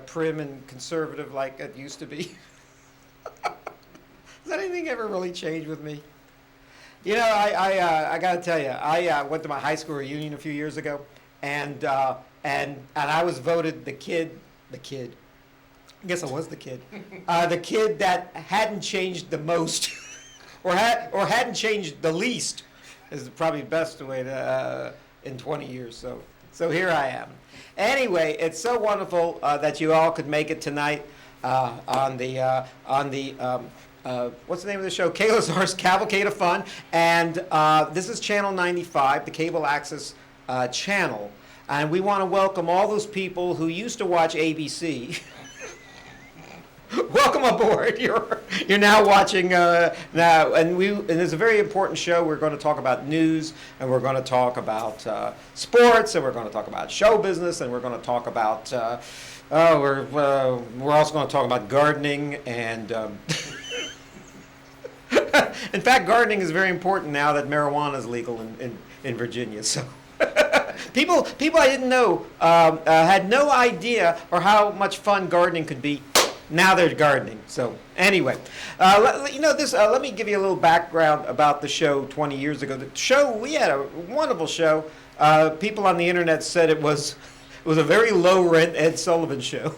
prim and conservative like it used to be. Has anything ever really changed with me? You know, I got to tell you, I went to my high school reunion a few years ago, and I was voted the kid. I guess I was the kid that hadn't changed the most, or hadn't changed the least, is probably the best way to in 20 years. So here I am. Anyway, it's so wonderful that you all could make it tonight on the what's the name of the show? Kaye Lazar's Cavalcade of Fun, and this is Channel 95, the cable access channel, and we want to welcome all those people who used to watch ABC. Welcome aboard. You're now watching now, and it's a very important show. We're going to talk about news, and we're going to talk about sports, and we're going to talk about show business, and we're going to talk about we're also going to talk about gardening and. In fact, gardening is very important now that marijuana is legal in Virginia. So. People I didn't know had no idea or how much fun gardening could be. Now they're gardening. So anyway, let me give you a little background about the show 20 years ago. The show, we had a wonderful show. People on the internet said it was a very low rent Ed Sullivan show.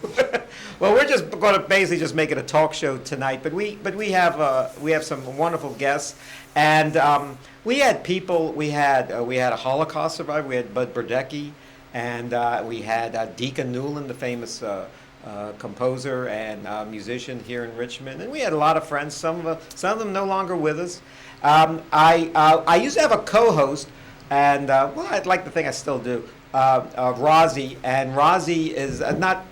Well, we're just going to basically just make it a talk show tonight. But we have some wonderful guests, and we had people. We had a Holocaust survivor. We had Bud Burdecki, and we had Deacon Newland, the famous composer and musician here in Richmond, and we had a lot of friends. Some of them no longer with us. I used to have a co-host, and I'd like to think I still do. Rosie, and Rosie is not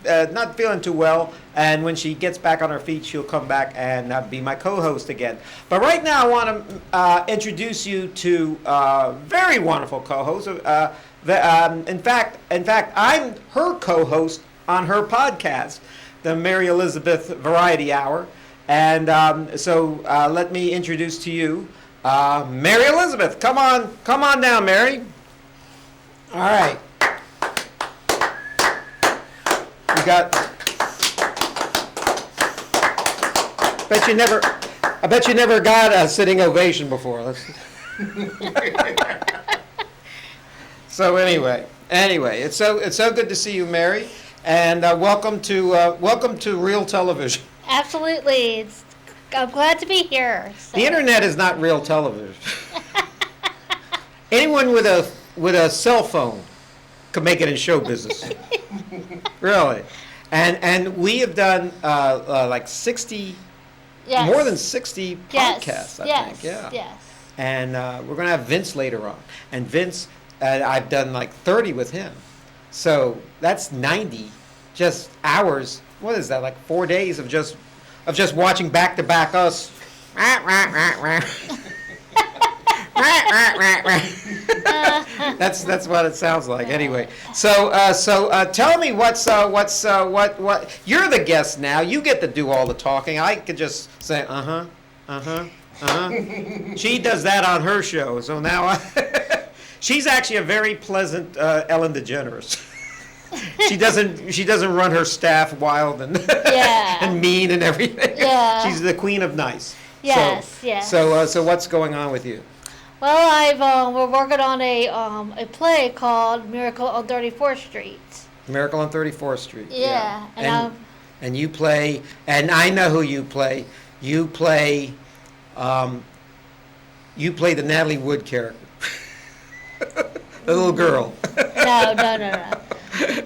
feeling too well, and when she gets back on her feet, she'll come back and be my co-host again. But right now, I want to introduce you to a very wonderful co-host. In fact, I'm her co-host on her podcast, the Mary Elizabeth Variety Hour, and so let me introduce to you Mary Elizabeth. Come on down, Mary. All right. I bet you never got a sitting ovation before. So anyway, it's so good to see you, Mary, and welcome to real television. Absolutely, I'm glad to be here. So. The internet is not real television. Anyone with a cell phone could make it in show business. Really. And we have done like 60, yes. More than 60 podcasts, I think. Yeah. Yes. And we're going to have Vince later on. And Vince, I've done like 30 with him. So that's 90 just hours. What is that, like 4 days of just watching back-to-back us. That's what it sounds like. Anyway, so tell me what you're the guest now. You get to do all the talking. I could just say She does that on her show. So now she's actually a very pleasant Ellen DeGeneres. She doesn't run her staff wild and and mean and everything. Yeah. She's the queen of nice. Yes. Yes. So what's going on with you? Well, we're working on a play called Miracle on 34th Street. Miracle on 34th Street. Yeah. And you play, and I know who you play. You play the Natalie Wood character, the little girl. No.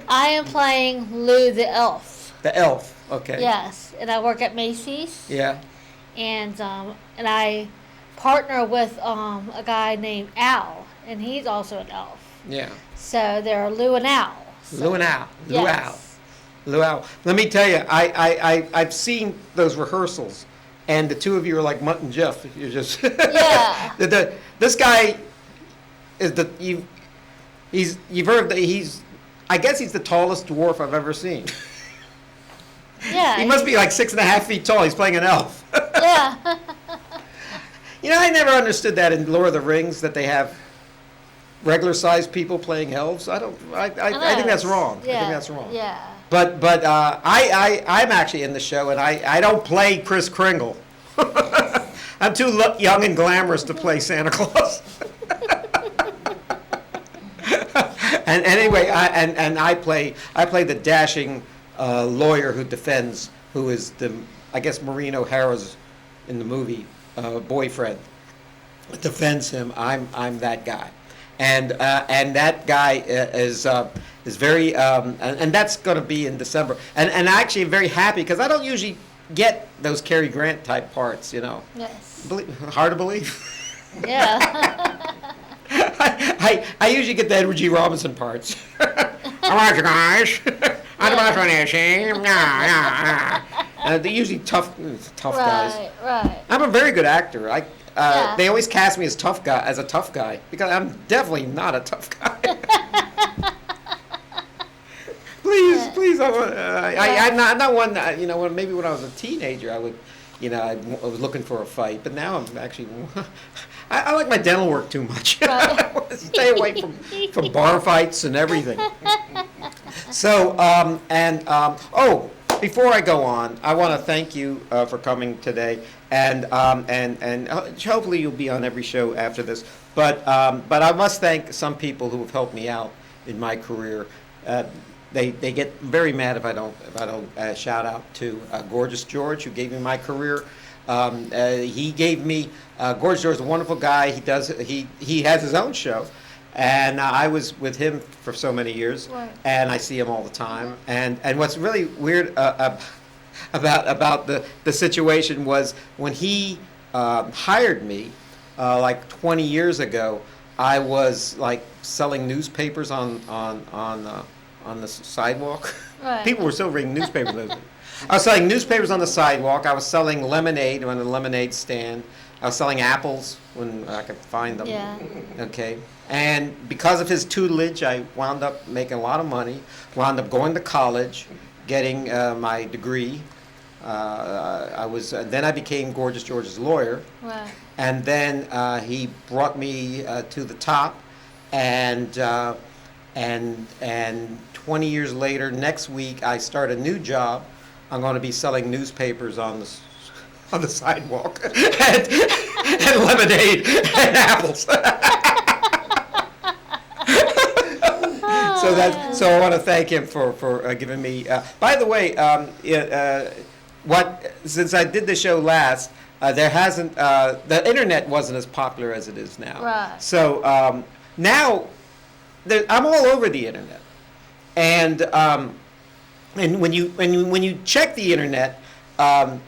I am playing Lou the elf. The elf. Okay. Yes, and I work at Macy's. Yeah. And I partner with a guy named Al, and he's also an elf. Yeah. So they're Lou and Al. Lou and Al. Yes. Lou Al. Let me tell you, I've seen those rehearsals, and the two of you are like Mutt and Jeff. You're just yeah. This guy is you've heard that I guess he's the tallest dwarf I've ever seen. Yeah. He must be like 6.5 feet tall. He's playing an elf. Yeah. You know, I never understood that in Lord of the Rings, that they have regular-sized people playing elves. I think that's wrong. Yeah. I think that's wrong. Yeah. I'm actually in the show, and I don't play Kris Kringle. I'm too young and glamorous to play Santa Claus. And anyway, I play the dashing lawyer who is I guess Maureen O'Hara's in the movie boyfriend, defends him. I'm that guy, and that guy is very and that's going to be in December, and actually I'm very happy because I don't usually get those Cary Grant type parts, Yes. Hard to believe. Yeah. I usually get the Edward G. Robinson parts. All right, you guys. I'm about to finish. They're usually tough guys. Right. I'm a very good actor. Yeah. They always cast me as a tough guy because I'm definitely not a tough guy. Please. I'm not one. Maybe when I was a teenager, I would. I was looking for a fight, but now I'm actually. I like my dental work too much. I want to stay away from bar fights and everything. So, before I go on, I want to thank you for coming today, and hopefully you'll be on every show after this. But I must thank some people who have helped me out in my career. They get very mad if I don't shout out to Gorgeous George, who gave me my career. He gave me Gorgeous George is a wonderful guy. He has his own show, and I was with him for so many years, Right. and I see him all the time. And what's really weird about the situation was when he hired me like 20 years ago. I was like selling newspapers on the sidewalk. Right. People were still reading newspapers. I was selling newspapers on the sidewalk. I was selling lemonade on the lemonade stand. I was selling apples when I could find them. Yeah. Okay. And because of his tutelage, I wound up making a lot of money. Wound up going to college, getting my degree. Then I became Gorgeous George's lawyer. Right. And then he brought me to the top, and 20 years later, next week, I start a new job. I'm going to be selling newspapers on the sidewalk and lemonade and apples. So I want to thank him for giving me. By the way, since I did the show last, there hasn't the internet wasn't as popular as it is now. Right. So now I'm all over the internet, and when you check the internet, like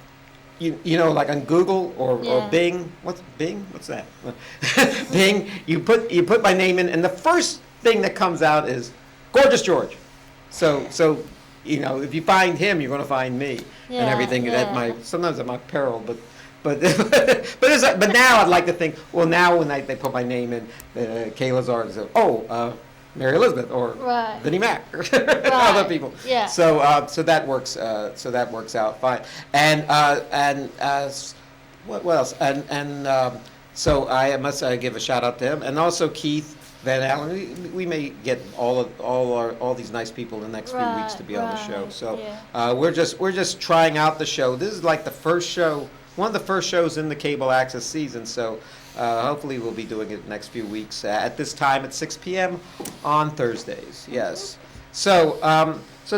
on Google or Bing. What's Bing? What's that? Bing. You put my name in, and the first thing that comes out is Gorgeous George. So if you find him, you're going to find me and everything. Yeah. Sometimes at my peril, but now I'd like to think. Well, now when they put my name in, Kaye Lazar, they say, Mary Elizabeth or Right. Vinny Mac or other people. Yeah. So that works. So that works out fine. And what else? So I must give a shout out to him, and also Keith Van Allen. We may get all these nice people in the next few weeks to be on the show. So we're just trying out the show. This is like the first show, one of the first shows in the cable access season. So hopefully we'll be doing it the next few weeks at this time at 6 p.m. on Thursdays. Yes. So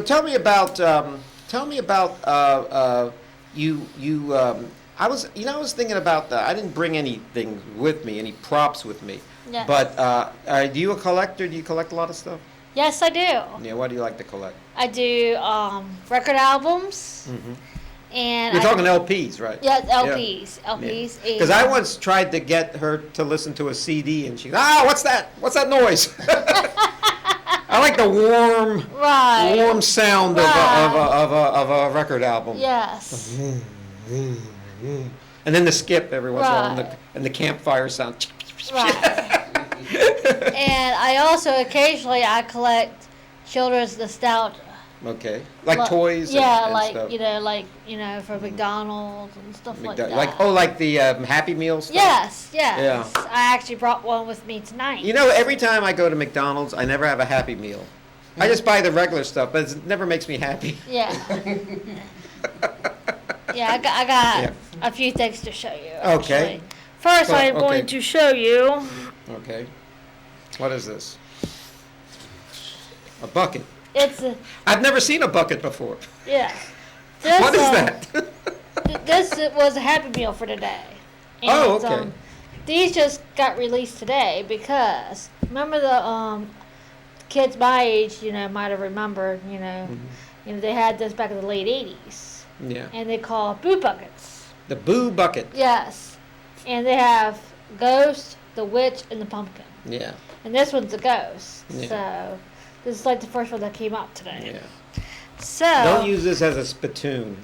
tell me about you. I was thinking about I didn't bring anything with me, any props with me. Yes. But are you a collector? Do you collect a lot of stuff? Yes, I do. Yeah. What do you like to collect? I do record albums. Mm-hmm. And You're talking LPs, right? Yes, LPs. LPs. Because I once tried to get her to listen to a CD, and she goes, what's that? What's that noise? I like the warm sound of a record album. Yes. And then the skip every once in a while, and the campfire sound. Right. And I also occasionally collect children's nostalgia. Okay, like toys. Yeah, and stuff. For McDonald's and stuff like that. Like the Happy Meal stuff. Yes. Yeah. I actually brought one with me tonight. Every time I go to McDonald's, I never have a Happy Meal. I just buy the regular stuff, but it never makes me happy. Yeah. Yeah, I got Yeah. a few things to show you. Okay. Actually. First, Well, I'm going okay. to show you. Okay. What is this? A bucket. It's a, I've never seen a bucket before. yeah. This, What is that? This was a Happy Meal for today. Oh, okay. These just got released today because remember the kids my age, might have remembered, they had this back in the late '80s, Yeah. and they call Boo Buckets. The Boo Bucket. Yes, and they have Ghost, the Witch, and the Pumpkin. Yeah. And this one's the Ghost. Yeah. So this is like the first one that came out today. Yeah. So Don't use this as a spittoon.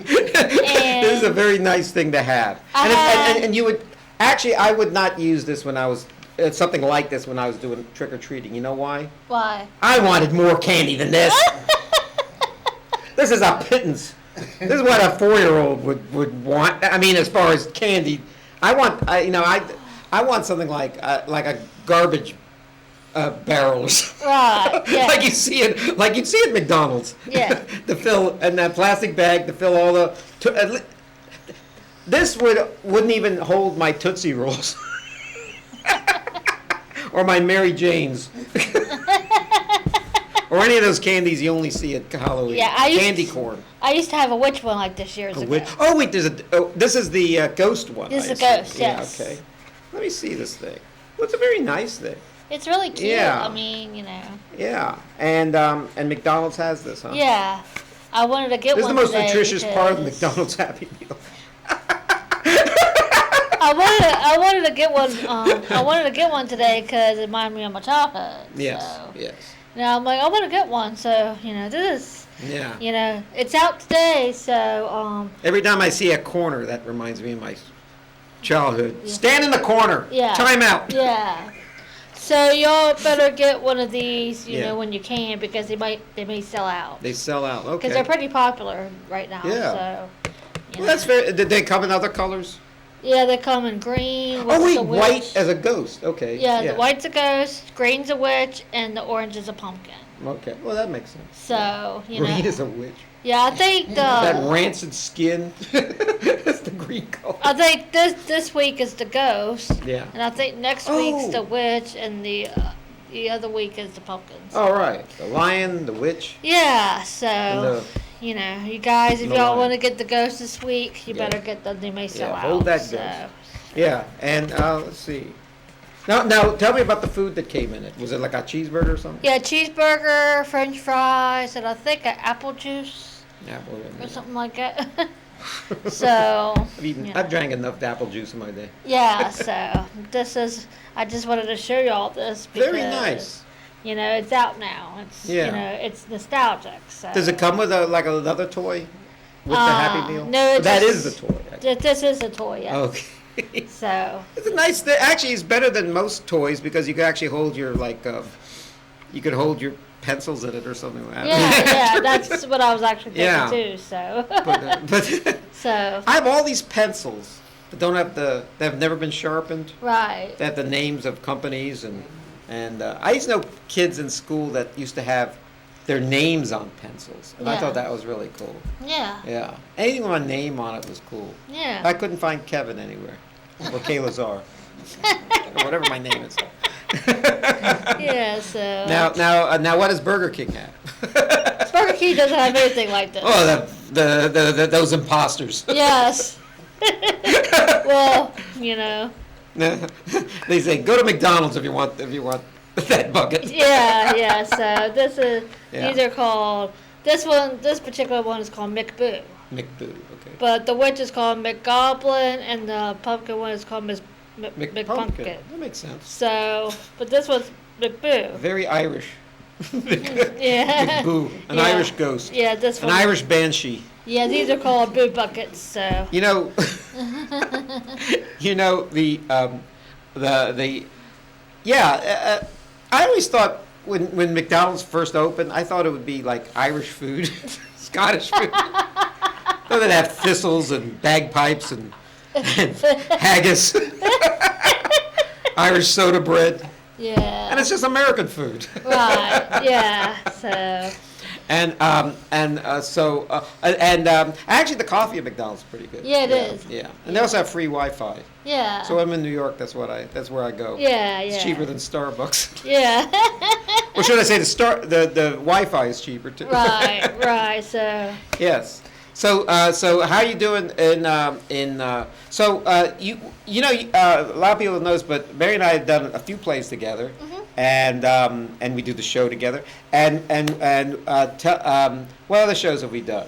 This is a very nice thing to have. And you would, actually, I would not use this when I was, something like this when I was doing trick-or-treating. You know why? Why? I wanted more candy than this. This is a pittance. This is what a 4-year-old would want. I mean, as far as candy, I want something like a garbage barrel or something. Right. Yeah. Like you'd see at McDonald's. Yeah. To fill, and that plastic bag to fill all the. This wouldn't even hold my Tootsie Rolls. Or my Mary Janes. Or any of those candies you only see at Halloween. Yeah, candy corn. I used to have a witch one like this years ago. Oh wait, this is the ghost one. This is I the ghost, assume. yes. Yeah, okay. Let me see this thing. Well, it's a very nice thing. It's really cute. Yeah. I mean, Yeah, and McDonald's has this, huh? Yeah. I wanted to get This is one the most today nutritious part of the because McDonald's Happy Meal. I wanted to get one. I wanted to get one today because it reminded me of my childhood. Yes, So. yes. Now I'm like, I want to get one. So this. Yeah. It's out today. So Every time I see a corner, that reminds me of my childhood. Yeah. Stand in the corner. Yeah. Time out. Yeah. So y'all better get one of these, Yeah. when you can, because they may sell out. They sell out. Okay. Because they're pretty popular right now. Yeah. So. Well, that's very. Did they come in other colors? Yeah, they come in green. With Oh wait, the witch. white as a ghost. Okay. Yeah, the white's a ghost, green's a witch, and the orange is a pumpkin. Okay. Well, that makes sense. So Green is a witch. Yeah, I think That rancid skin. That's the green color. I think this week is the ghost. Yeah. And I think next week's the witch, and the other week is the pumpkins. All right. The lion, the witch. Yeah. So. And you guys, if the y'all lion. want to get the ghost this week, you Yeah. better get them. They may sell Yeah, out. hold that so. ghost. Yeah, and let's see. Now, tell me about the food that came in it. Was it like a cheeseburger or something? Yeah, cheeseburger, French fries, and I think an apple juice Apple. or something like that. So. I've drank enough apple juice in my day. Yeah. So I just wanted to show y'all this because. Very nice. It's out now. It's it's nostalgic. So. Does it come with another toy with the Happy Meal? No, That is the toy. This is a toy. Yes. Okay. So. It's a nice thing. Actually, it's better than most toys because you can actually hold your you could hold your pencils in it or something like that. Yeah, that's what I was actually thinking Yeah. too. So. But So. I have all these pencils that don't have they have never been sharpened. Right. They have the names of companies and I used to know kids in school that used to have their names on pencils, and I Yeah. thought that was really cool. Yeah. Yeah, anything with a name on it was cool. Yeah. I couldn't find Kevin anywhere, or Kaye Lazar, or whatever my name is. Yeah. So. Now, what does Burger King have? Burger King doesn't have anything like this. Oh, those imposters. Yes. Well, They say go to McDonald's if you want that bucket. Yeah. So Yeah. these are called. This particular one is called McBoo. McBoo. Okay. But the witch is called McGoblin, and the pumpkin one is called McPumpkin. That makes sense. So, but this one's McBoo. Very Irish. Yeah. McBoo, an Yeah. Irish ghost. Yeah, this An one. Irish banshee. Yeah, these are called boo buckets. So. I always thought when McDonald's first opened, I thought it would be like Irish food, Scottish food. So they'd have thistles and bagpipes and haggis, Irish soda bread. Yeah. And it's just American food. Right. Yeah. So. Actually the coffee at McDonald's is pretty good. Yeah, it is. Yeah, and they also have free Wi-Fi. Yeah. So I'm in New York. That's where I go. Yeah. It's cheaper than Starbucks. Yeah. Or should I say the Wi-Fi is cheaper too. Right. Right. So. Yes. So how you doing a lot of people knows, but Mary and I have done a few plays together, and we do the show together, what other shows have we done?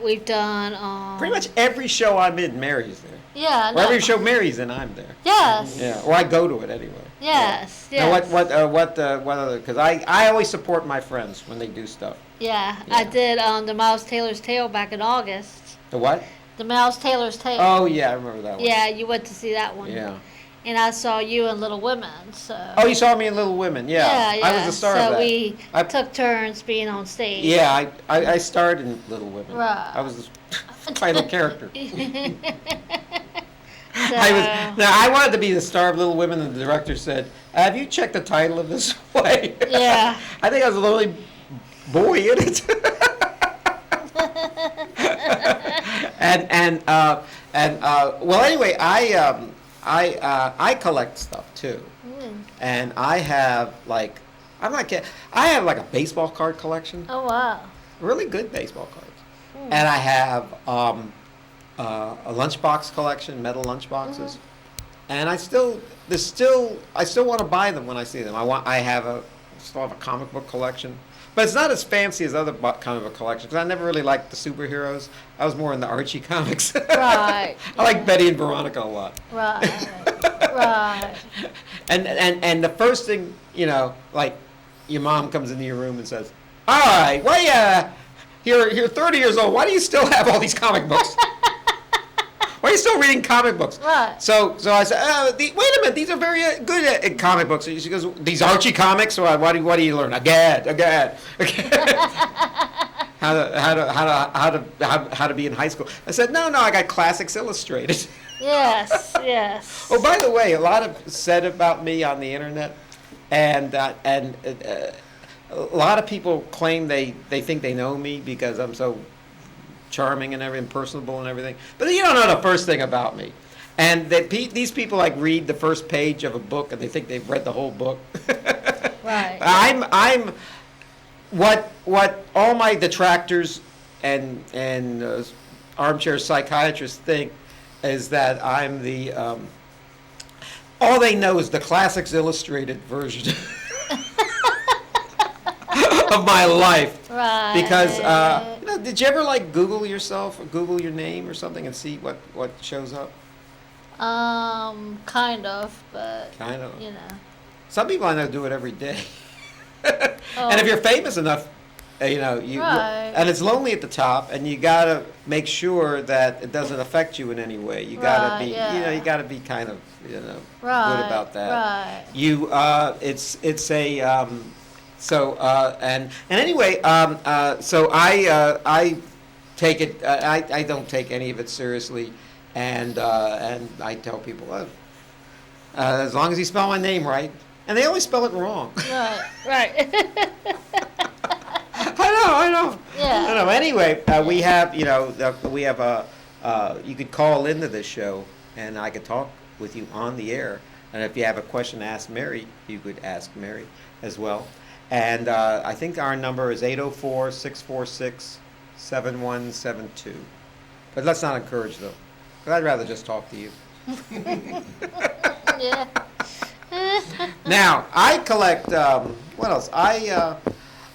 We've done. Pretty much every show I'm in, Mary's there. Yeah. Or every show Mary's in, I'm there. Yes. Yeah. Or I go to it anyway. Yes. Yeah. Yes. Now what other? Because I always support my friends when they do stuff. Yeah. Yeah. I did the Miles Taylor's Tale back in August. The what? The Miles Taylor's Tale. Oh yeah, I remember that one. Yeah, you went to see that one. Yeah. And I saw you in Little Women. So. Oh, you saw me in Little Women. Yeah. Yeah. I was the star of that. So we I- took turns being on stage. Yeah, I starred in Little Women. Right. I was the title character. So, I wanted to be the star of Little Women, and the director said, "Have you checked the title of this play?" Yeah. I think I was the only boy in it. Well, anyway, I collect stuff too, and I have like I'm not kidding. I have like a baseball card collection, oh wow. really good baseball cards, and I have a lunchbox collection, metal lunchboxes, and I still want to buy them when I see them. I still have a comic book collection, but it's not as fancy as other comic book collections because I never really liked the superheroes. I was more in the Archie comics. Right. I like Betty and Veronica a lot. Right. Right. And the first thing, like your mom comes into your room and says, "All right, well, you're 30 years old. Why do you still have all these comic books? Why are you still reading comic books?" Right. So I said, wait a minute, these are very good at comic books. She goes, "These Archie comics? What do you learn? Agad. How to be in high school?" I said, "No, I got Classics Illustrated." Yes. Yes. Oh, by the way, a lot of said about me on the internet, and a lot of people claim they think they know me because I'm so charming and everything, personable and everything. But you don't know the first thing about me. And these people like read the first page of a book and they think they've read the whole book. Right. I'm what all my detractors and armchair psychiatrists think is that I'm the all they know is the Classics Illustrated version of my life. Right. Because did you ever like Google yourself or Google your name or something and see what shows up? Kind of, but Kind of. Some people I know do it every day. Oh. And if you're famous enough, Right. and it's lonely at the top, and you gotta make sure that it doesn't affect you in any way. You gotta Right, be, yeah. you gotta be kind of, Right. good about that. Right. It's a, and anyway, so I take it. I don't take any of it seriously, and I tell people, as long as you spell my name right, and they always spell it wrong. Right. Right. I know. Yeah. I know. Anyway, we have, you could call into this show, and I could talk with you on the air. And if you have a question to ask Mary, you could ask Mary as well. And I think our number is 804-646-7172. But let's not encourage, though, because I'd rather just talk to you. Yeah. Now, I collect, what else?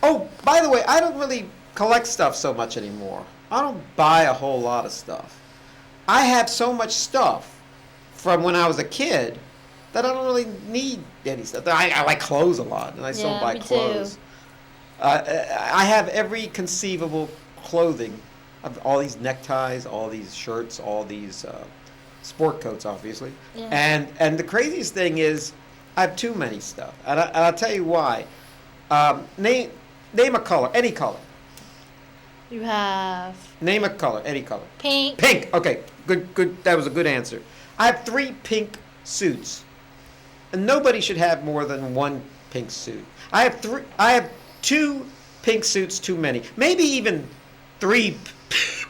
Oh, by the way, I don't really collect stuff so much anymore. I don't buy a whole lot of stuff. I have so much stuff from when I was a kid that I don't really need any stuff. I like clothes a lot, and I still Yeah, buy me too. clothes. I have every conceivable clothing, all these neckties, all these shirts, all these sport coats, obviously. Yeah. And the craziest thing is, I have too many stuff, and I'll tell you why. Name a color, any color. You have Name a color, any color. pink. Pink. Okay, good. That was a good answer. I have 3 pink suits, and nobody should have more than 1 pink suit. I have 2 pink suits too many. Maybe even 3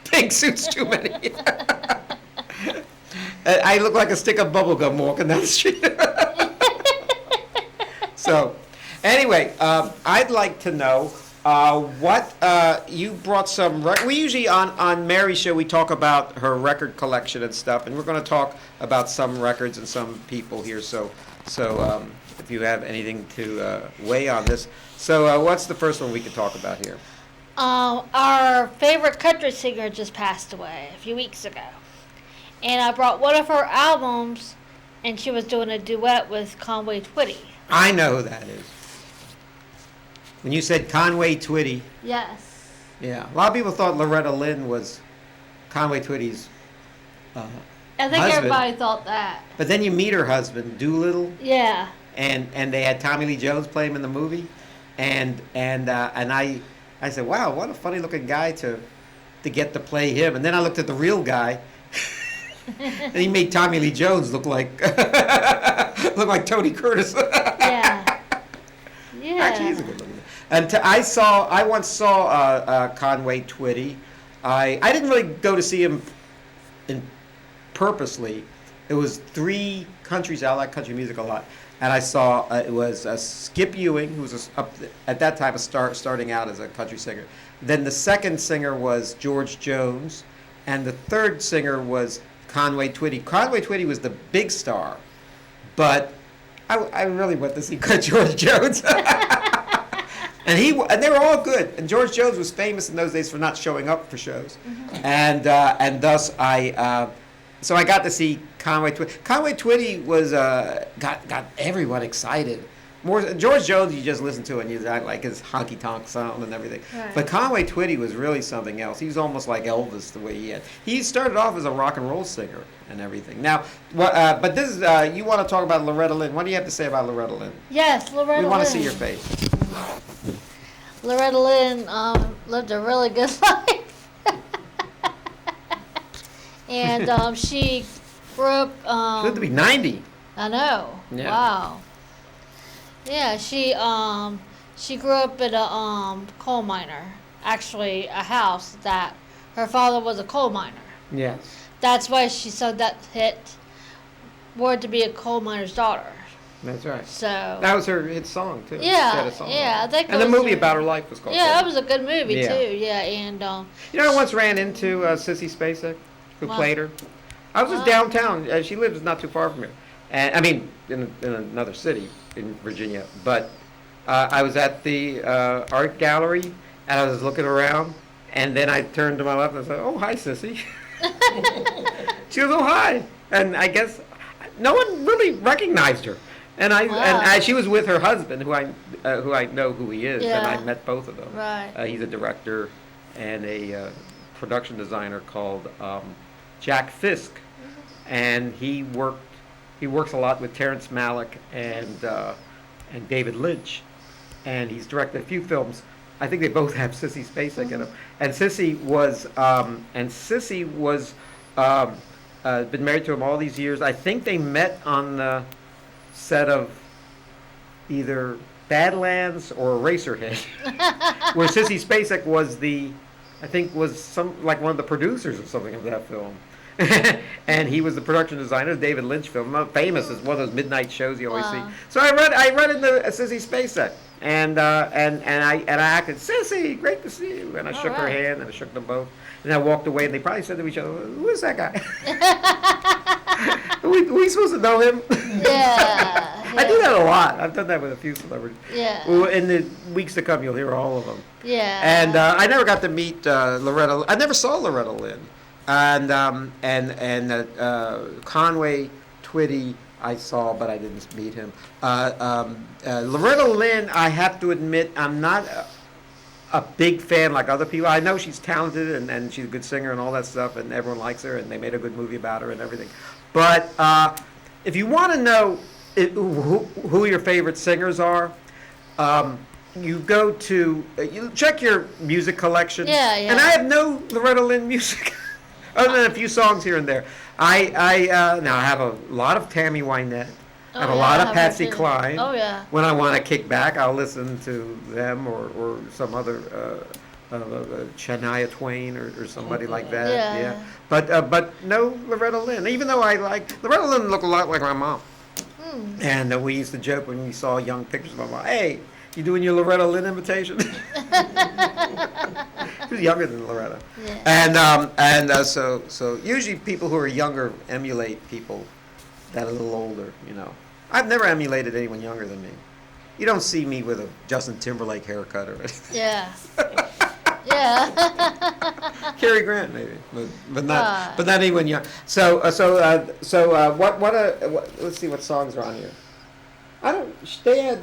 pink suits too many. I look like a stick of bubble gum walking down the street. So, anyway, I'd like to know what you brought some. We usually on Mary's show we talk about her record collection and stuff, and we're going to talk about some records and some people here. So if you have anything to weigh on this, so what's the first one we could talk about here? Our favorite country singer just passed away a few weeks ago, and I brought one of her albums, and she was doing a duet with Conway Twitty. I know who that is. When you said Conway Twitty. Yes. Yeah. A lot of people thought Loretta Lynn was Conway Twitty's I think husband. everybody thought that. But then you meet her husband, Doolittle, Yeah. and they had Tommy Lee Jones play him in the movie, and I said, wow, what a funny looking guy to get to play him. And then I looked at the real guy, and he made Tommy Lee Jones look like Tony Curtis. Yeah. Yeah. Actually, he's a good looking. And I once saw Conway Twitty. I didn't really go to see him purposely. It was 3 countries. I like country music a lot, and I saw it was Skip Ewing, who was at that time starting out as a country singer. Then the second singer was George Jones, and the third singer was Conway Twitty. Conway Twitty was the big star, but I really went to see George Jones. And they were all good. And George Jones was famous in those days for not showing up for shows, and thus so I got to see Conway Twitty. Conway Twitty was got everyone excited. More George Jones, you just listen to it and you like his honky tonk sound and everything. Right. But Conway Twitty was really something else. He was almost like Elvis the way he had. He started off as a rock and roll singer and everything. Now, but this is you want to talk about Loretta Lynn? What do you have to say about Loretta Lynn? Yes, Loretta Lynn. We want to see your face. Loretta Lynn lived a really good life. And she grew up. She lived to be 90. I know. Yeah. Wow. Yeah, she grew up in a coal miner. Actually, a house that her father was a coal miner. Yes. That's why she sung that hit, "Born to be a Coal Miner's Daughter." That's right. So. That was her hit song too. Yeah, She had a song yeah, I think. and the movie about her life was called. Yeah, that was a good movie Yeah. too. Yeah, and You know, I once ran into Sissy Spacek, who Wow. played her. I was just Wow. downtown. She lives not too far from here, and I mean in another city in Virginia. But I was at the art gallery, and I was looking around, and then I turned to my left and I said, "Oh, hi, Sissy." She goes, "Oh, hi," and I guess no one really recognized her. And Wow. she was with her husband, who I know who he is, and I Yeah. met both of them. Right. He's a director and a production designer called Jack Fisk, and he works a lot with Terrence Malick and David Lynch, and he's directed a few films. I think they both have Sissy Spacek in them. And Sissy was been married to him all these years. I think they met on the set of either Badlands or Eraserhead, where Sissy Spacek was one of the producers or something of that film. And he was the production designer of David Lynch film, famous as one of those midnight shows you always see. Wow. So I read into Sissy Spacek, and I acted, "Sissy, great to see you," and I shook her right. hand and I shook them both, and I walked away, and they probably said to each other, "Who is that guy? Are we supposed to know him?" Yeah. I do that a lot. I've done that with a few celebrities. Yeah. Well, in the weeks to come, you'll hear all of them. Yeah. And I never got to meet Loretta. I never saw Loretta Lynn, and Conway Twitty I saw, but I didn't meet him. Loretta Lynn, I have to admit, I'm not a big fan like other people. I know she's talented and she's a good singer and all that stuff, and everyone likes her, and they made a good movie about her and everything. But if you want to know who your favorite singers are, you go to you check your music collection. Yeah, yeah. And I have no Loretta Lynn music. Other than a few songs here and there. Now I have a lot of Tammy Wynette. I have a lot of Patsy Cline. Oh, yeah. When I want to kick back, I'll listen to them or some other Shania Twain or somebody like that. Yeah. But no Loretta Lynn. Even though I like Loretta Lynn, looked a lot like my mom. And we used to joke when we saw young pictures of my mom. Hey, you doing your Loretta Lynn imitation? She was younger than Loretta. Yeah. And so usually people who are younger emulate people that are a little older. I've never emulated anyone younger than me. You don't see me with a Justin Timberlake haircut or anything. Yeah. Yeah. Cary Grant maybe, but not anyone young. So let's see what songs are on here. They had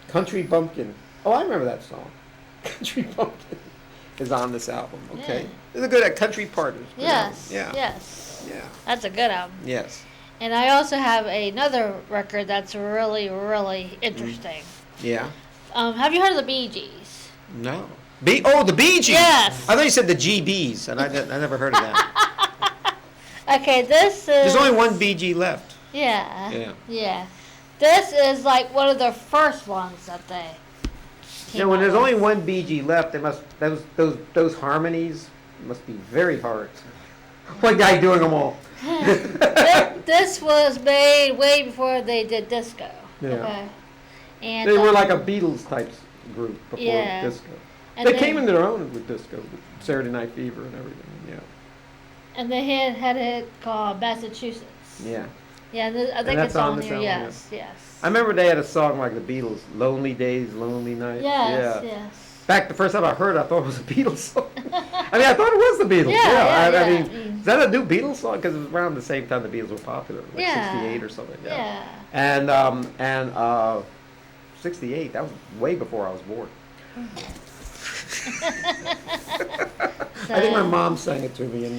Country Bumpkin. Oh, I remember that song. Country Bumpkin is on this album. Okay, it's a good Country Partners. Yes. Yeah. Yes. Yeah. That's a good album. Yes. And I also have another record that's really, really interesting. Yeah. Have you heard of the Bee Gees? No. The Bee Gees. Yes. I thought you said the GBs, and I never heard of that. Okay, this is. There's only one Bee Gee left. Yeah. Yeah. Yeah. This is like one of the first ones that they. When there's only one Bee Gee left, they must those harmonies must be very hard. One guy doing them all. This was made way before they did disco. Yeah. Okay. And They were like a Beatles type group before Yeah. disco. and They then- came into their own with disco, with Saturday Night Fever and everything. And they had a hit called Massachusetts. Yeah. Yeah, I think that's it's on on this there. album, Yes, yes. I remember they had a song like the Beatles, "Lonely Days, Lonely Nights." Yes, Yeah. yes. In fact, the first time I heard it, I thought it was a Beatles song. I thought it was the Beatles. Yeah, I yeah. mean, is that a new Beatles song? Because it was around the same time the Beatles were popular, like Yeah. '68 or something. Yeah. And 68. That was way before I was born. I think my mom sang it to me in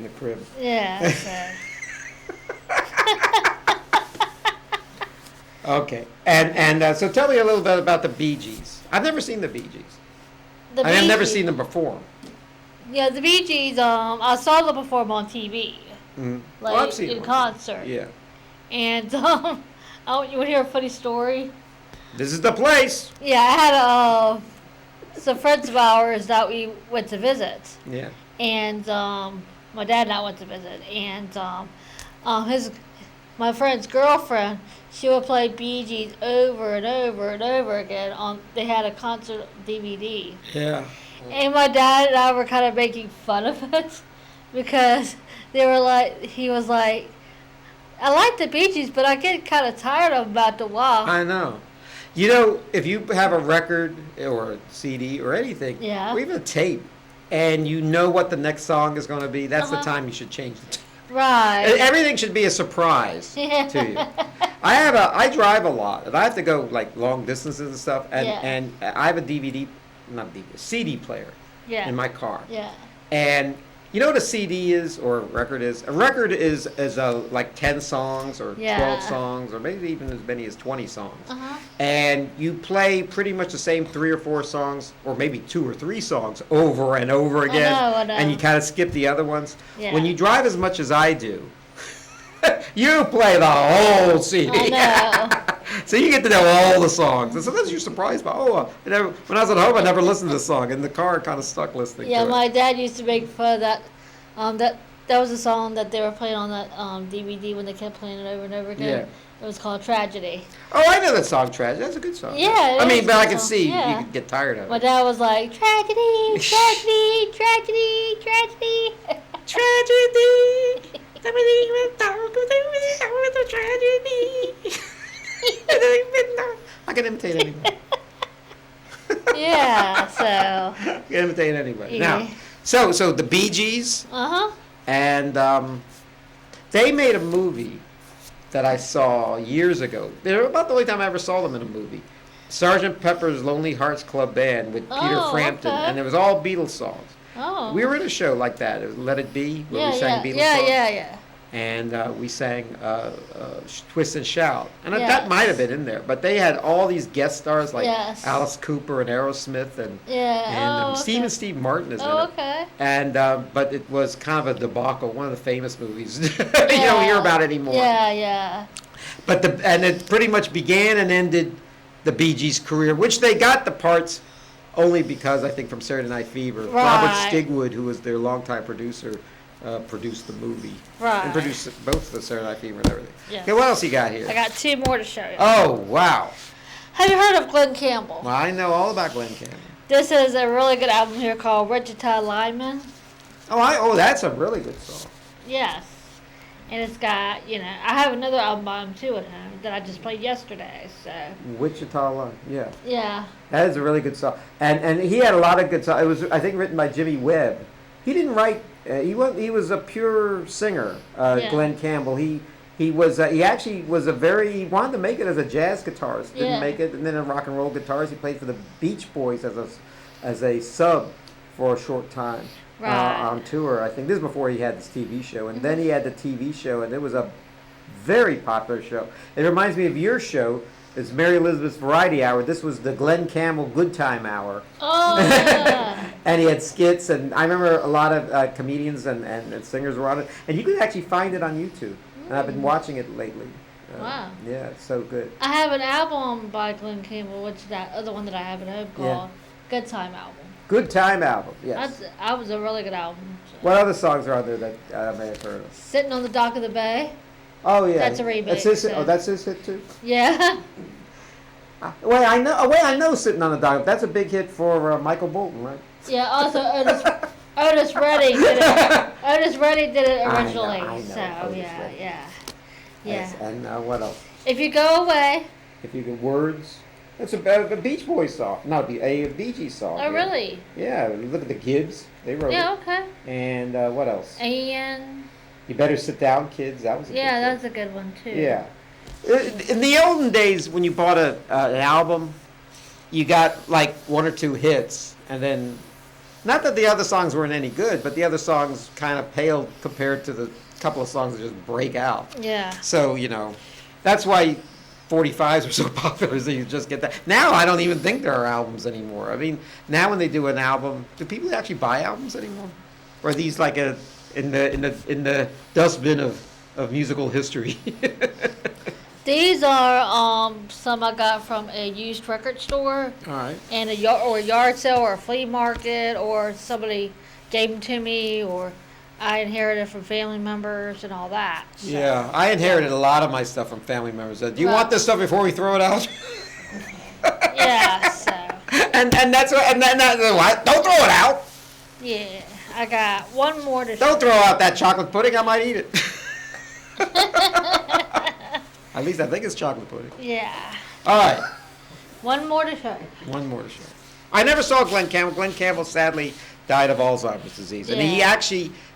the crib. Yeah. Okay, and so tell me a little bit about the Bee Gees. I've never seen the Bee Gees. I've never seen them perform. Yeah, the Bee Gees. I saw them perform on TV, like I've seen in them. concert. Yeah. And you want to hear a funny story? This is the place. Yeah, I had some friends of ours that we went to visit, Yeah. and my dad and I went to visit, and my friend's girlfriend, she would play Bee Gees over and over and over again. They had a concert DVD, Yeah. and my dad and I were kind of making fun of it because he was like, I like the Bee Gees, but I get kind of tired of them after a while. I know. You know, if you have a record or a CD or anything, Yeah. or even a tape, and you know what the next song is going to be, that's the Uh-huh. time you should change it. Right. Everything should be a surprise Yeah. to you. I drive a lot, and I have to go like long distances and stuff, and Yeah. and I have a CD player Yeah. in my car, Yeah. and you know what a CD is or a record is? A record is like 10 songs or Yeah. 12 songs or maybe even as many as 20 songs. Uh-huh. And you play pretty much the same 3 or 4 songs or maybe 2 or 3 songs over and over again. I know. And you kind of skip the other ones. Yeah. When you drive as much as I do, you play the whole CD. I know. So you get to know all the songs. And sometimes you're surprised by, when I was at home, I never listened to the song. In the car, kind of stuck listening Yeah, to my it. dad used to make fun of that. That was a song that they were playing on that DVD when they kept playing it over and over again. Yeah. It was called Tragedy. Oh, I know that song, Tragedy. That's a good song. Yeah, it I is mean, a but I good can song. see Yeah. you could get tired of My it. dad was like, Tragedy, Tragedy, Tragedy, Tragedy. Tragedy. Somebody went down with the tragedy. I can imitate anybody. Yeah, so. I can imitate anybody. Yeah. Now, so the Bee Gees, Uh-huh. and they made a movie that I saw years ago. They're about the only time I ever saw them in a movie. Sgt. Pepper's Lonely Hearts Club Band with Peter Oh, Frampton, okay. and it was all Beatles songs. Oh. We were in a show like that, it was Let It Be, where yeah, we sang yeah. Beatles yeah, songs. yeah, yeah. and we sang Twist and Shout. And Yes. that might have been in there. But they had all these guest stars like Yes. Alice Cooper and Aerosmith and Yeah. Steve and Steve Martin is in Oh, it. okay. And but it was kind of a debacle, one of the famous movies you don't hear about anymore. Yeah. But it pretty much began and ended the Bee Gees' career, which they got the parts only because I think from Saturday Night Fever, Robert Right. Stigwood, who was their longtime producer, produced the movie Right. and produced both the Saturday Night Fever and everything. Yes. Okay, what else you got here? I got 2 more to show you. Oh wow! Have you heard of Glenn Campbell? Well, I know all about Glenn Campbell. This is a really good album here called Wichita Lineman. Oh, that's a really good song. Yes. And it's got, I have another album by him too at home that I just played yesterday. So, Wichita Line, yeah. yeah. That is a really good song, and he had a lot of good songs. It was, I think, written by Jimmy Webb. He didn't write. He was a pure singer. Yeah. Glenn Campbell. He actually was he wanted to make it as a jazz guitarist. Didn't Yeah. make it, and then a rock and roll guitarist. He played for the Beach Boys as a sub for a short time. Right. On tour. I think this is before he had this TV show, and then he had the TV show, and it was a very popular show. It reminds me of your show. It's Mary Elizabeth's Variety Hour. This was the Glenn Campbell Good Time Hour. Oh, yeah. And he had skits, and I remember a lot of comedians and singers were on it, and you can actually find it on YouTube. And I've been watching it lately. Wow. Yeah, it's so good. I have an album by Glenn Campbell, which is that other one that I have at home called Good Time Album. Good Time album, yes. That was a really good album. So. What other songs are there that I may have heard of? Sitting on the Dock of the Bay. Oh yeah, That's a remix, That's his. so- Oh, that's his hit too. Yeah. Wait, I know. Sitting on the Dock. That's a big hit for Michael Bolton, right? Yeah. Also, Otis Redding did it. Otis Redding did it originally. I know, So Otis yeah. Redding. Yeah. Yes, and what else? If you go away. If you get words, it's a Beach Boys song. No, a Bee Gees song. Oh yeah. really? Yeah, look at the Gibbs. They wrote Yeah. it. Okay. And what else? And You Better Sit Down, Kids. That was a yeah, good that's a good one too. one. Yeah. In the olden days, when you bought an album, you got like 1 or 2 hits, and then, not that the other songs weren't any good, but the other songs kind of paled compared to the couple of songs that just break out. Yeah. So, that's why 45s are so popular, so you just get that. Now I don't even think there are albums anymore. I mean, now when they do an album, do people actually buy albums anymore? Or are these like in the dustbin of musical history? These are some I got from a used record store All right. and a yard sale or a flea market, or somebody gave them to me, or I inherited from family members and all that. So. Yeah, I inherited a lot of my stuff from family members. Do you Well- want this stuff before we throw it out? Yeah. So and that's what. What? Don't throw it out. yeah, I got one more to. Don't throw out that chocolate pudding. I might eat it. At least I think it's chocolate pudding. Yeah. All right, One more to show. one more to show. I never saw Glenn Campbell. Glenn Campbell sadly died of Alzheimer's disease, and